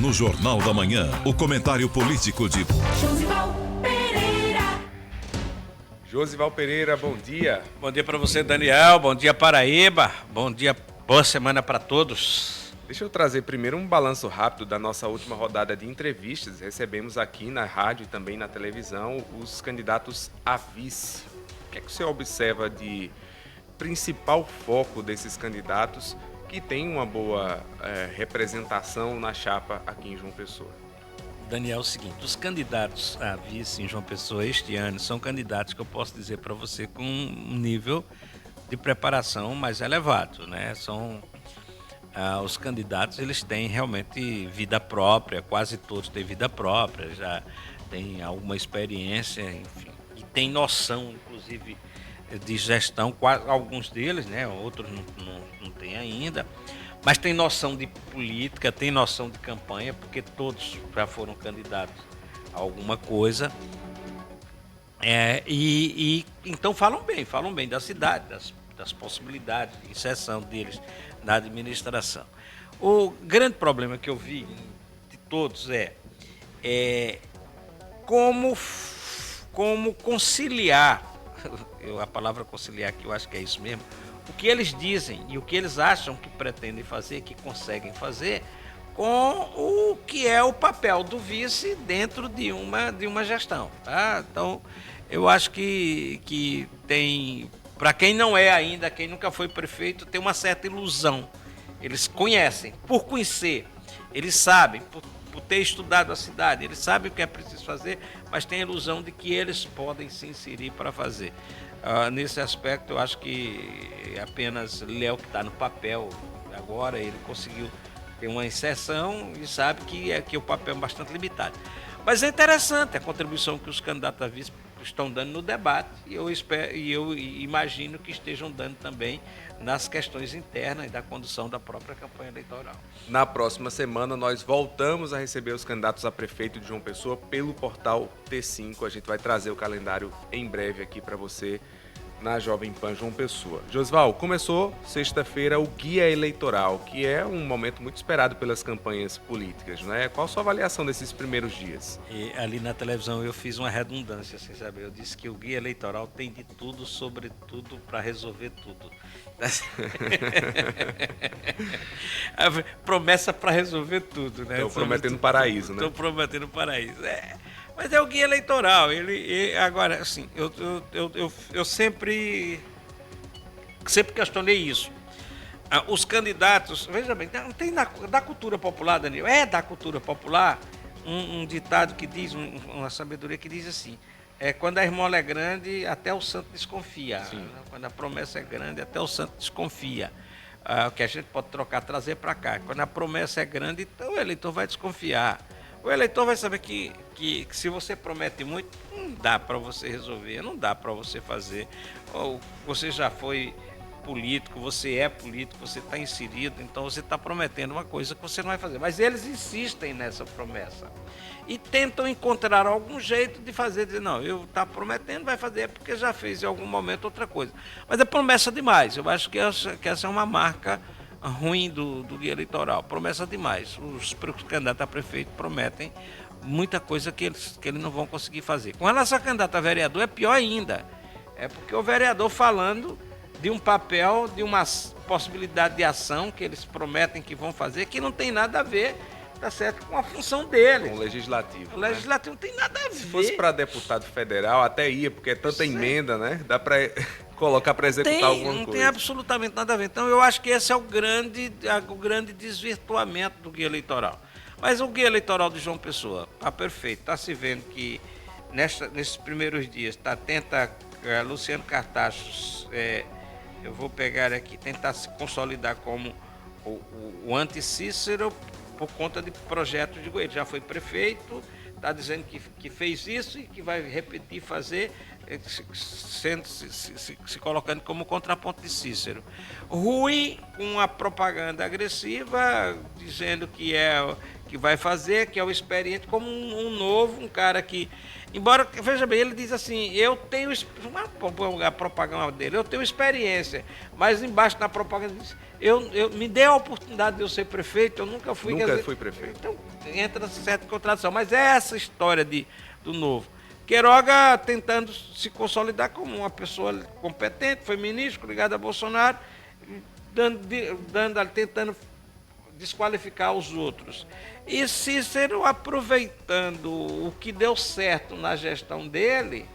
no Jornal da Manhã, o comentário político de Josival Pereira. Josival Pereira, bom dia. Bom dia para você, Daniel. Bom dia, Paraíba. Bom dia, boa semana para todos. Deixa eu trazer primeiro um balanço rápido da nossa última rodada de entrevistas. Recebemos aqui na rádio e também na televisão os candidatos a vice. O que é que você observa de principal foco desses candidatos que tem uma boa representação na chapa aqui em João Pessoa? Daniel, é o seguinte, os candidatos a vice em João Pessoa este ano são candidatos que eu posso dizer para você com um nível de preparação mais elevado, né? Os candidatos, eles têm realmente vida própria, quase todos têm vida própria, já têm alguma experiência, enfim, e têm noção, inclusive, de gestão, alguns deles, né? Outros não têm ainda, mas tem noção de política, tem noção de campanha, porque todos já foram candidatos a alguma coisa. Então falam bem da cidade, das possibilidades de inserção deles na administração. O grande problema que eu vi de todos é como conciliar, a palavra conciliar, que eu acho que é isso mesmo, o que eles dizem e o que eles acham que pretendem fazer, que conseguem fazer, com o que é o papel do vice dentro de uma gestão. Tá? Então, eu acho que tem, para quem não é ainda, quem nunca foi prefeito, tem uma certa ilusão. Eles conhecem, por conhecer, eles sabem, por ter estudado a cidade, eles sabem o que é preciso fazer, mas tem a ilusão de que eles podem se inserir para fazer. Nesse aspecto, eu acho que apenas Léo, que está no papel agora, ele conseguiu ter uma inserção e sabe que o papel é bastante limitado. Mas é interessante a contribuição que os candidatos a vice estão dando no debate e eu imagino que estejam dando também nas questões internas e da condução da própria campanha eleitoral. Na próxima semana, nós voltamos a receber os candidatos a prefeito de João Pessoa pelo portal T5. A gente vai trazer o calendário em breve aqui para você na Jovem Pan João Pessoa. Josival, começou sexta-feira o Guia Eleitoral, que é um momento muito esperado pelas campanhas políticas, né? Qual a sua avaliação desses primeiros dias? E ali na televisão eu fiz uma redundância, sem saber. Eu disse que o Guia Eleitoral tem de tudo, sobre tudo, para resolver tudo. Promessa para resolver tudo, né? Estou prometendo paraíso, né? Estou prometendo paraíso. Mas é o Guia Eleitoral. Agora, assim, eu sempre questionei isso. Os candidatos, veja bem, não tem da cultura popular, Daniel, da cultura popular um ditado que diz, uma sabedoria que diz assim, quando a esmola é grande, até o santo desconfia. Sim. Quando a promessa é grande, até o santo desconfia. O que a gente pode trazer para cá. Quando a promessa é grande, então o eleitor vai desconfiar. O eleitor vai saber que se você promete muito, não dá para você resolver, não dá para você fazer. Ou você já foi político, você é político, você está inserido, então você está prometendo uma coisa que você não vai fazer. Mas eles insistem nessa promessa e tentam encontrar algum jeito de fazer, dizer, não, eu está prometendo, vai fazer, porque já fez em algum momento outra coisa. Mas é promessa demais, eu acho que essa é uma marca ruim do Guia Eleitoral, promessa demais. Os candidatos a prefeito prometem muita coisa que eles não vão conseguir fazer. Com relação a candidato a vereador, é pior ainda, porque o vereador falando de um papel, de uma possibilidade de ação que eles prometem que vão fazer, que não tem nada a ver, tá certo, com a função deles. Com o legislativo. O legislativo não tem nada a ver. Se fosse para deputado federal, até ia, porque é tanta emenda, né? Dá para colocar para executar alguma coisa. Não tem absolutamente nada a ver. Então, eu acho que esse é o grande desvirtuamento do Guia Eleitoral. Mas o Guia Eleitoral de João Pessoa está perfeito. Está se vendo que nesses primeiros dias tenta Luciano Cartacho, eu vou pegar aqui, tentar se consolidar como o anti-Cícero por conta de projetos de governo. Ele já foi prefeito, está dizendo que fez isso e que vai repetir fazer, se colocando como contraponto de Cícero. Rui, com a propaganda agressiva, dizendo que que vai fazer, que é o experiente, como um novo, um cara que... Embora, veja bem, ele diz assim, eu tenho... A propaganda dele, eu tenho experiência, mas embaixo na propaganda diz, me dê a oportunidade de eu ser prefeito, eu nunca fui... Nunca fui prefeito. Então, entra certa contradição, mas é essa história do novo. Queiroga tentando se consolidar como uma pessoa competente, foi ministro, ligado a Bolsonaro, tentando desqualificar os outros. E Cícero aproveitando o que deu certo na gestão dele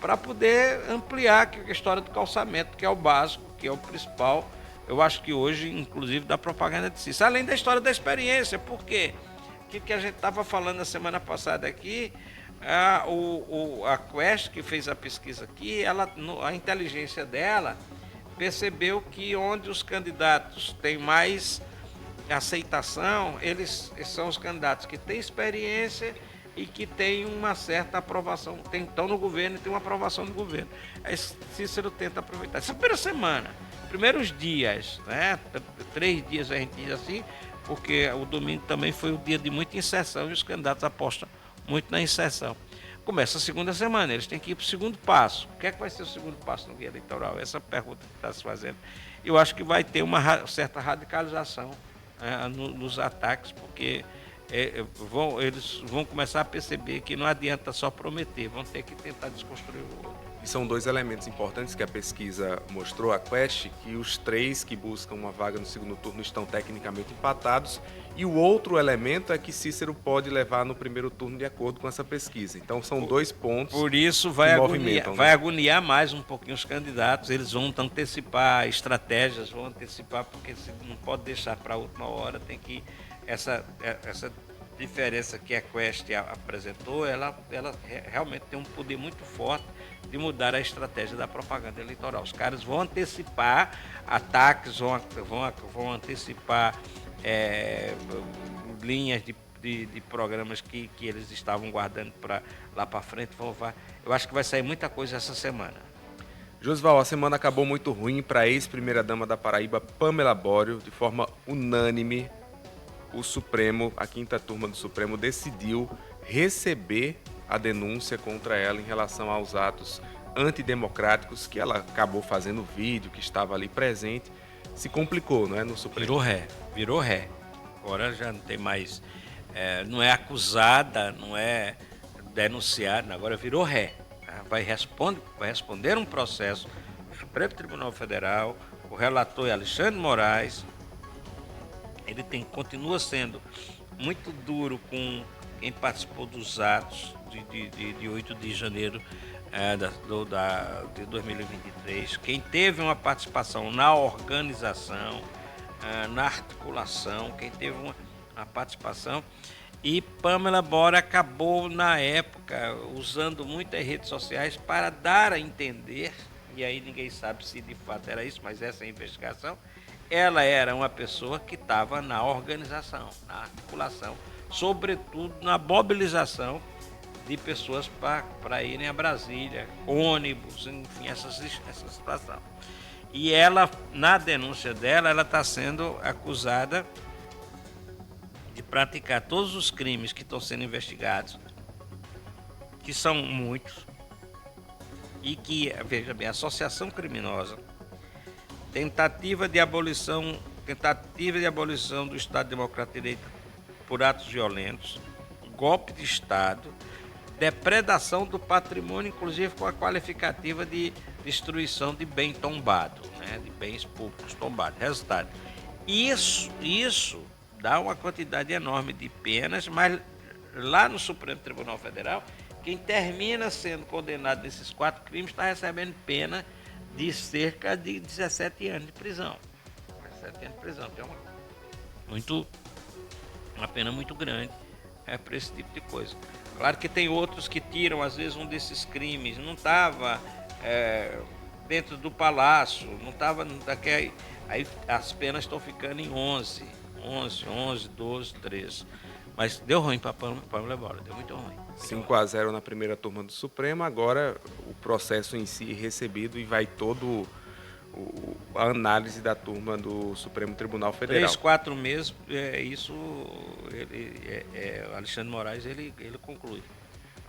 para poder ampliar a história do calçamento, que é o básico, que é o principal, eu acho que hoje, inclusive, da propaganda de Cícero. Além da história da experiência, por quê? O que a gente estava falando na semana passada aqui, a Quest, que fez a pesquisa aqui, a inteligência dela percebeu que onde os candidatos têm mais aceitação, eles são os candidatos que têm experiência e que têm uma certa aprovação, estão no governo e têm uma aprovação do governo. Aí Cícero tenta aproveitar. Essa primeira semana, primeiros dias, né? 3 dias a gente diz assim, porque o domingo também foi o dia de muita inserção e os candidatos apostam muito na inserção. Começa a segunda semana, eles têm que ir para o segundo passo. O que é que vai ser o segundo passo no guia eleitoral? Essa pergunta que está se fazendo. Eu acho que vai ter uma certa radicalização nos ataques, porque eles vão começar a perceber que não adianta só prometer, vão ter que tentar desconstruir o outro. E são 2 elementos importantes que a pesquisa mostrou, a Quest, que os 3 que buscam uma vaga no segundo turno estão tecnicamente empatados, e o outro elemento é que Cícero pode levar no primeiro turno de acordo com essa pesquisa. Então são 2 pontos. Por isso que vai movimentam, vai agoniar mais um pouquinho os candidatos, eles vão antecipar estratégias, vão antecipar, porque não pode deixar para a última hora, tem que essa diferença que a Quest apresentou, ela realmente tem um poder muito forte de mudar a estratégia da propaganda eleitoral. Os caras vão antecipar ataques, vão antecipar linhas de programas que eles estavam guardando para lá para frente. Eu acho que vai sair muita coisa essa semana. Josival, a semana acabou muito ruim para a ex-primeira-dama da Paraíba, Pamela Borio. De forma unânime, o Supremo, a 5ª turma do Supremo, decidiu receber a denúncia contra ela em relação aos atos antidemocráticos que ela acabou fazendo vídeo, que estava ali presente. Se complicou, não é, no Supremo? Virou ré. Agora já não tem mais, não é acusada, não é denunciada, agora virou ré. Vai responder um processo no Supremo Tribunal Federal, o relator é Alexandre Moraes. Ele continua sendo muito duro com quem participou dos atos de 8 de janeiro de 2023, quem teve uma participação na organização, na articulação, quem teve uma participação. E Pamela Borio acabou, na época, usando muitas redes sociais para dar a entender, e aí ninguém sabe se de fato era isso, mas essa é a investigação. Ela era uma pessoa que estava na organização, na articulação, sobretudo na mobilização de pessoas para irem a Brasília, ônibus, enfim, essa situação. E ela, na denúncia dela, ela está sendo acusada de praticar todos os crimes que estão sendo investigados, que são muitos, e que, veja bem, associação criminosa, tentativa de abolição do Estado Democrático de Direito por atos violentos, golpe de Estado, depredação do patrimônio, inclusive com a qualificativa de destruição de bem tombado, né, de bens públicos tombados. Resultado, isso dá uma quantidade enorme de penas, mas lá no Supremo Tribunal Federal, quem termina sendo condenado nesses 4 crimes está recebendo pena de cerca de 17 anos de prisão. 17 anos de prisão, que é uma pena muito grande para esse tipo de coisa. Claro que tem outros que tiram, às vezes, um desses crimes, não estava dentro do palácio, não estava... Aí as penas estão ficando em 11, 12, 13. Mas deu ruim para Pamela Borio, deu muito ruim. 5-0 na primeira turma do Supremo, agora o processo em si recebido e vai todo a análise da turma do Supremo Tribunal Federal. 3, 4 meses, isso, o Alexandre Moraes, ele conclui.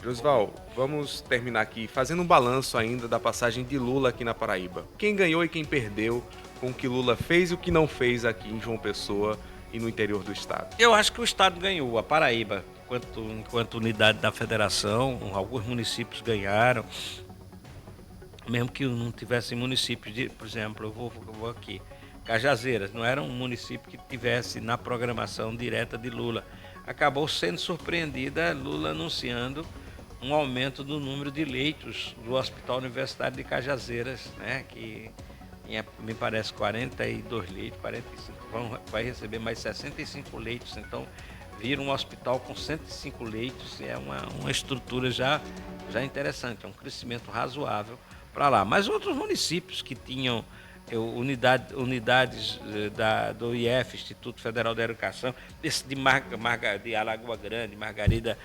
Josival, vamos terminar aqui fazendo um balanço ainda da passagem de Lula aqui na Paraíba. Quem ganhou e quem perdeu com o que Lula fez e o que não fez aqui em João Pessoa e no interior do estado? Eu acho que o estado ganhou, a Paraíba, enquanto unidade da federação, alguns municípios ganharam, mesmo que não tivessem municípios, por exemplo, eu vou aqui, Cajazeiras, não era um município que tivesse na programação direta de Lula. Acabou sendo surpreendida Lula anunciando um aumento do número de leitos do Hospital Universitário de Cajazeiras, né, que me parece 42 leitos, 45, vai receber mais 65 leitos, então vira um hospital com 105 leitos, é uma estrutura já interessante, é um crescimento razoável para lá. Mas outros municípios que tinham unidades do IF, Instituto Federal da Educação, esse de Alagoa Grande, Margarida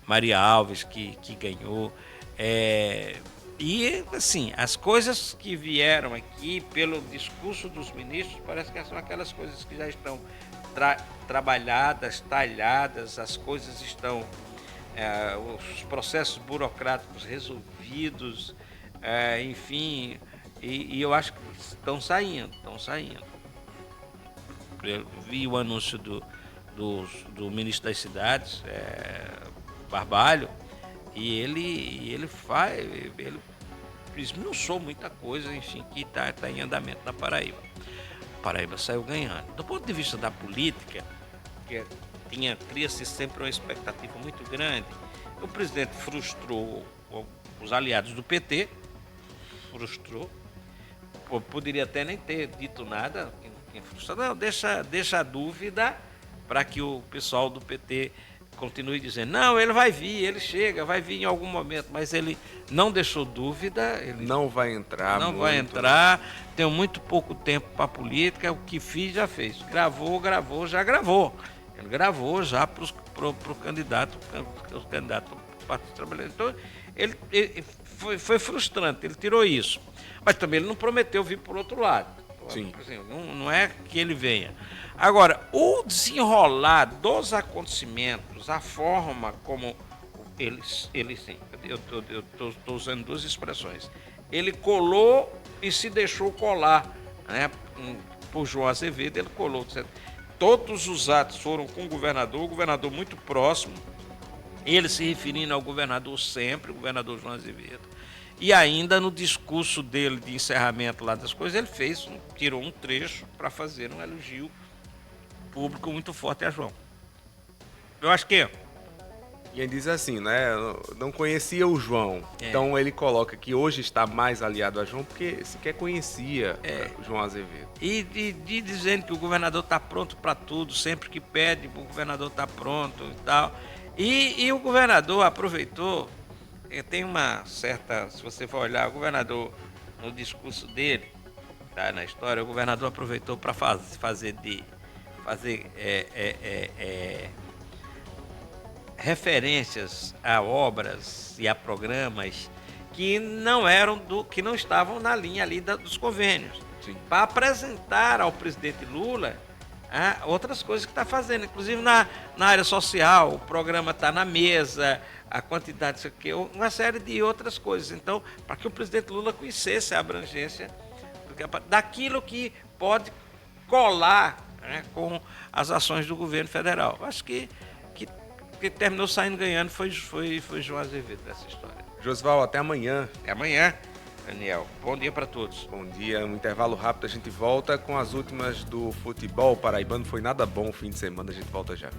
Maria Alves, que ganhou. E, assim, as coisas que vieram aqui pelo discurso dos ministros, parece que são aquelas coisas que já estão trabalhadas, talhadas, as coisas estão, os processos burocráticos resolvidos, enfim, e eu acho que estão saindo. Eu vi o anúncio do ministro das Cidades, Barbalho, e ele diz, não sou muita coisa, enfim, que está em andamento na Paraíba. A Paraíba saiu ganhando. Do ponto de vista da política, que cria-se sempre uma expectativa muito grande, o presidente frustrou os aliados do PT, poderia até nem ter dito nada, não, deixa a dúvida para que o pessoal do PT continue dizendo, não, ele vai vir, ele chega, vai vir em algum momento, mas ele não deixou dúvida. Ele não vai entrar. Não vai entrar, tem muito pouco tempo para a política, o que fiz, já fez. Gravou, já gravou. Ele gravou já para o candidato do Partido Trabalhador. Então, ele foi frustrante, ele tirou isso. Mas também ele não prometeu vir por outro lado. Sim. Não é que ele venha. Agora, o desenrolar dos acontecimentos, a forma como ele sim, eu estou usando duas expressões. Ele colou e se deixou colar, né? Por João Azevedo, ele colou. Todos os atos foram com o governador muito próximo, ele se referindo ao governador sempre, o governador João Azevedo. E ainda no discurso dele de encerramento lá das coisas, ele tirou um trecho para fazer um elogio público muito forte a João. Eu acho que... E ele diz assim, né? Não conhecia o João. Então ele coloca que hoje está mais aliado a João porque sequer conhecia o João Azevedo. E dizendo que o governador está pronto para tudo, sempre que pede, o governador está pronto e tal. E o governador aproveitou, tem uma certa, se você for olhar, o governador, no discurso dele, tá, na história, o governador aproveitou para fazer referências a obras e a programas que não estavam na linha ali dos convênios, para apresentar ao presidente Lula outras coisas que está fazendo, inclusive na área social, o programa está na mesa, a quantidade, uma série de outras coisas. Então, para que o presidente Lula conhecesse a abrangência daquilo que pode colar, né, com as ações do governo federal. Acho que terminou saindo ganhando foi João Azevedo dessa história. Josival, até amanhã. Até amanhã, Daniel. Bom dia para todos. Bom dia. Um intervalo rápido, a gente volta com as últimas do futebol paraibano. Foi nada bom o fim de semana, a gente volta já.